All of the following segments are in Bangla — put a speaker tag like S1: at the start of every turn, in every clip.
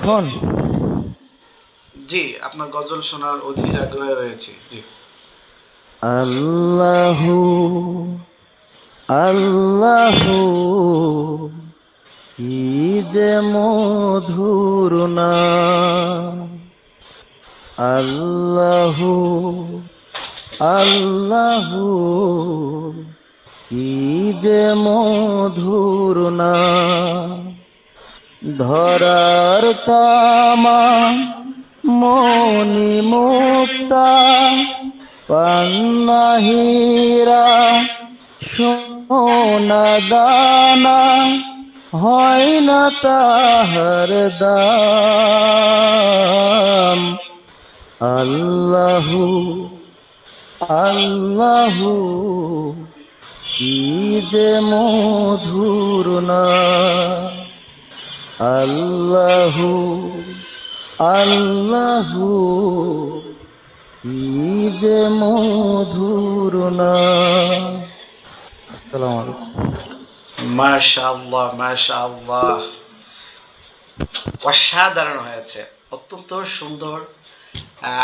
S1: এখন
S2: জি, আপনার গজল শোনার অধীর আগ্রহে রয়েছি। জি।
S1: আল্লাহু আল্লাহু কি যে মধুর নাম। আল্লাহু আল্লাহু কি যে মধুর নাম। ধরার তামা মনি মুক্তা পান্নাহিরা সোনা দানা হয় না তাহার দাম। আল্লাহু আল্লাহু কি যে মধুর নাম। আল্লাহু আল্লাহু কি যে মধুর নাম। আসসালামু আলাইকুম।
S2: মাশাআল্লাহ, মাশাআল্লাহ। অসাধারণ হয়েছে। অত্যন্ত সুন্দর।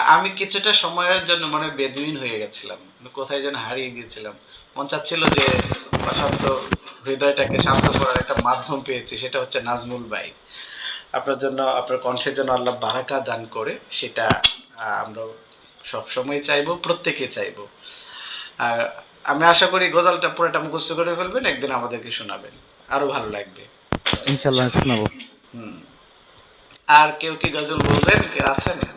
S2: আমি কিছুটা সময়ের জন্য মানে বেদুইন হয়ে গেছিলাম। কোথায় যেন হারিয়ে গিয়েছিলাম। মন চাচ্ছিল যে অশান্ত হৃদয়টাকে শান্ত করার একটা মাধ্যম পেয়েছি, সেটা হচ্ছে নাজমুল ভাই। আপনার জন্য, আপনার কণ্ঠের জন্য আল্লাহ বারাকা দান করে, সেটা আমরা সবসময় চাইবো, প্রত্যেকে চাইবো। আর আমি আশা করি গজলটা পুরোটা মুখস্থ করে ফেলবেন, একদিন আমাদেরকে শোনাবেন, আরো ভালো লাগবে।
S1: ইনশাল্লাহ শোনাবো।
S2: হুম। আর কেউ কি গজল বলবেন? কেউ আছেন?